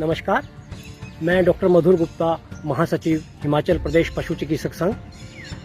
नमस्कार, मैं डॉक्टर मधुर गुप्ता, महासचिव हिमाचल प्रदेश पशु चिकित्सक संघ।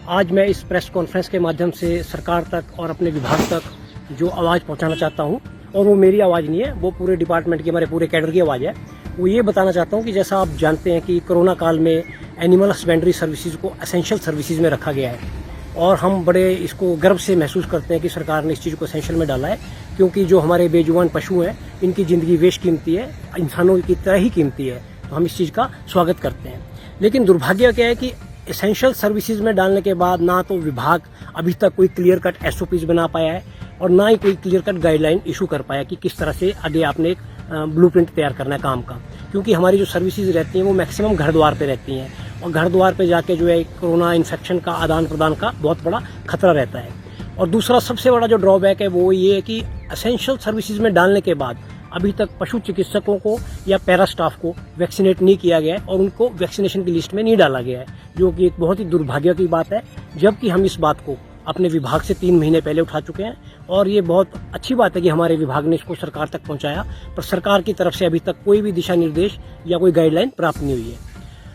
आज मैं इस प्रेस कॉन्फ्रेंस के माध्यम से सरकार तक और अपने विभाग तक जो आवाज़ पहुंचाना चाहता हूं, और वो मेरी आवाज़ नहीं है, वो पूरे डिपार्टमेंट की, हमारे पूरे कैडर की आवाज़ है। वो ये बताना चाहता हूं कि जैसा आप जानते हैं कि कोरोना काल में एनिमल हस्बेंड्री सर्विसेज को एसेंशियल सर्विसेज में रखा गया है, और हम बड़े इसको गर्व से महसूस करते हैं कि सरकार ने इस चीज़ को एसेंशियल में डाला है, क्योंकि जो हमारे बेजुबान पशु हैं इनकी ज़िंदगी बेश कीमती है, इंसानों की तरह ही कीमती है। तो हम इस चीज़ का स्वागत करते हैं। लेकिन दुर्भाग्य क्या है कि एसेंशियल सर्विसेज में डालने के बाद ना तो विभाग अभी तक कोई क्लियर कट SOPs बना पाया है, और ना ही कोई क्लियर कट गाइडलाइन इशू कर पाया कि किस तरह से आगे आपने एक ब्लूप्रिंट तैयार करना है काम का। क्योंकि हमारी जो सर्विसेज रहती हैं वो मैक्सिमम घर द्वार पे रहती हैं, और घर द्वार पे जाके जो है कोरोना इन्फेक्शन का आदान प्रदान का बहुत बड़ा खतरा रहता है। और दूसरा सबसे बड़ा जो ड्रॉबैक है वो ये है कि एसेंशियल सर्विसेज में डालने के बाद अभी तक पशु चिकित्सकों को या पैरा स्टाफ को वैक्सीनेट नहीं किया गया है, और उनको वैक्सीनेशन की लिस्ट में नहीं डाला गया है, जो कि एक बहुत ही दुर्भाग्य की बात है। जबकि हम इस बात को अपने विभाग से 3 महीने पहले उठा चुके हैं, और ये बहुत अच्छी बात है कि हमारे विभाग ने इसको सरकार तक पहुंचाया, पर सरकार की तरफ से अभी तक कोई भी दिशा निर्देश या कोई गाइडलाइन प्राप्त नहीं हुई है।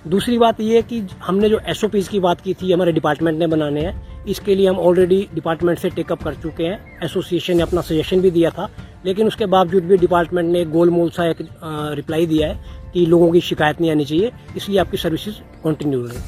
दूसरी बात ये है कि हमने जो SOPs की बात की थी हमारे डिपार्टमेंट ने बनाने हैं, इसके लिए हम ऑलरेडी डिपार्टमेंट से टेकअप कर चुके हैं। एसोसिएशन ने अपना सजेशन भी दिया था, लेकिन उसके बावजूद भी डिपार्टमेंट ने गोलमोल सा एक रिप्लाई दिया है कि लोगों की शिकायत नहीं आनी चाहिए, इसलिए आपकी सर्विसेज कंटिन्यू रहे।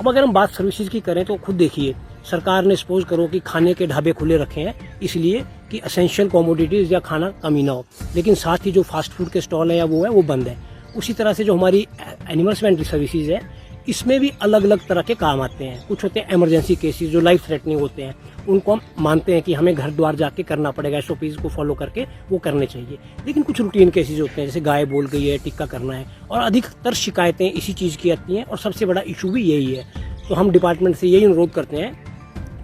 अब अगर हम बात सर्विसेज की करें तो खुद देखिए, सरकार ने सपोज करो कि खाने के ढाबे खुले रखे हैं इसलिए कि एसेंशियल कमोडिटीज या खाना कमी ना हो, लेकिन साथ ही जो फास्ट फूड के स्टॉल है या वो बंद है। उसी तरह से जो हमारी एनिमल हस्बेंड्री सर्विसेज है, इसमें भी अलग अलग तरह के काम आते हैं। कुछ होते हैं इमरजेंसी केसेस जो लाइफ थ्रेटनिंग होते हैं, उनको हम मानते हैं कि हमें घर द्वार जाके करना पड़ेगा, SOPs को फॉलो करके वो करने चाहिए। लेकिन कुछ रूटीन केसेस होते हैं, जैसे गाय बोल गई है, टिक्का करना है, और अधिकतर शिकायतें इसी चीज़ की आती हैं, और सबसे बड़ा इशू भी यही है। तो हम डिपार्टमेंट से यही अनुरोध करते हैं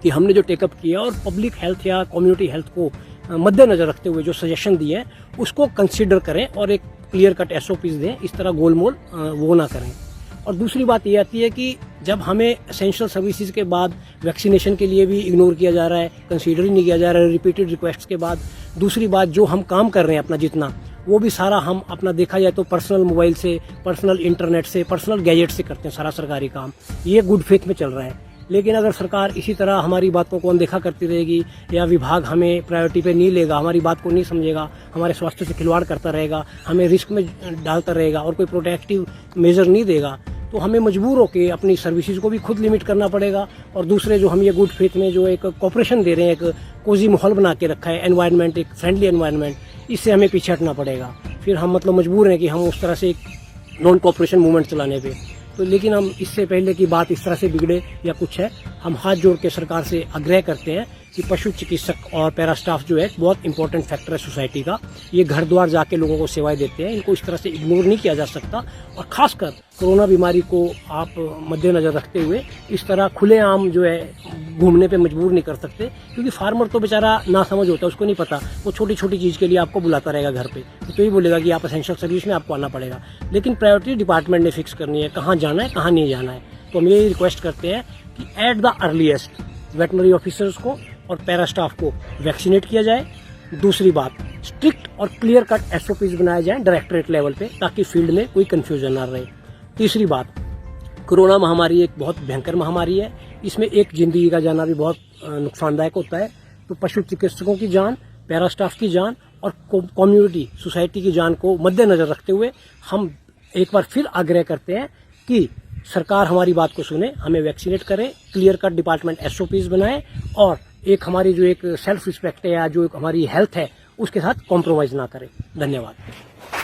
कि हमने जो टेकअप किया और पब्लिक हेल्थ या कम्युनिटी हेल्थ को मद्देनजर रखते हुए जो सजेशन दिए हैं उसको कंसिडर करें और एक क्लियर कट SOPs दें, इस तरह गोलमोल वो ना करें। और दूसरी बात ये आती है कि जब हमें एसेंशियल सर्विसेज के बाद वैक्सीनेशन के लिए भी इग्नोर किया जा रहा है, कंसीडर ही नहीं किया जा रहा है रिपीटेड रिक्वेस्ट के बाद। दूसरी बात, जो हम काम कर रहे हैं अपना जितना, वो भी सारा हम अपना देखा जाए तो पर्सनल मोबाइल से, पर्सनल इंटरनेट से, पर्सनल गैजेट से करते हैं सारा सरकारी काम। ये गुड फेथ में चल रहा है। लेकिन अगर सरकार इसी तरह हमारी बातों को अनदेखा करती रहेगी, या विभाग हमें प्रायोरिटी पे नहीं लेगा, हमारी बात को नहीं समझेगा, हमारे स्वास्थ्य से खिलवाड़ करता रहेगा, हमें रिस्क में डालता रहेगा और कोई प्रोटेक्टिव मेजर नहीं देगा, तो हमें मजबूर होकर अपनी सर्विसेज को भी खुद लिमिट करना पड़ेगा। और दूसरे जो हम ये गुड फेथ में जो एक कॉपरेशन दे रहे हैं, एक कोजी माहौल बना के रखा है, एनवायरनमेंट, एक फ्रेंडली एनवायरनमेंट, इससे हमें पीछे हटना पड़ेगा। फिर हम मजबूर हैं कि हम उस तरह से एक नॉन कॉपरेशन मूवमेंट चलाने पे। तो लेकिन हम इससे पहले की बात इस तरह से बिगड़े या कुछ है, हम हाथ जोड़ के सरकार से आग्रह करते हैं कि पशु चिकित्सक और पैरा स्टाफ जो है बहुत इंपॉर्टेंट फैक्टर है सोसाइटी का। ये घर द्वार जाके लोगों को सेवाएं देते हैं, इनको इस तरह से इग्नोर नहीं किया जा सकता। और खासकर कोरोना बीमारी को आप मद्देनजर रखते हुए इस तरह खुलेआम जो है घूमने पे मजबूर नहीं कर सकते, क्योंकि फार्मर तो बेचारा ना समझ होता है, उसको नहीं पता, वो छोटी छोटी चीज़ के लिए आपको बुलाता रहेगा घर पे, तो ये बोलेगा कि आप एसेंशियल सर्विस में आपको आना पड़ेगा। लेकिन प्रायोरिटी डिपार्टमेंट ने फिक्स करनी है, कहाँ जाना है कहाँ नहीं जाना है। तो हम ये रिक्वेस्ट करते हैं कि at the earliest veterinary officers को और पैरा स्टाफ को वैक्सीनेट किया जाए। दूसरी बात, स्ट्रिक्ट और क्लियर कट SOPs बनाए जाएं डायरेक्टरेट लेवल पे, ताकि फील्ड में कोई कंफ्यूजन ना रहे। तीसरी बात, कोरोना महामारी एक बहुत भयंकर महामारी है, इसमें एक जिंदगी का जाना भी बहुत नुकसानदायक होता है। तो पशु चिकित्सकों की जान, पैरा स्टाफ की जान और कम्युनिटी सोसाइटी की जान को मद्देनजर रखते हुए हम एक बार फिर आग्रह करते हैं कि सरकार हमारी बात को सुने, हमें वैक्सीनेट करे, क्लियर कट डिपार्टमेंट SOPs बनाए, और एक हमारी जो एक सेल्फ रिस्पेक्ट है या जो हमारी हेल्थ है उसके साथ कॉम्प्रोमाइज ना करे। धन्यवाद।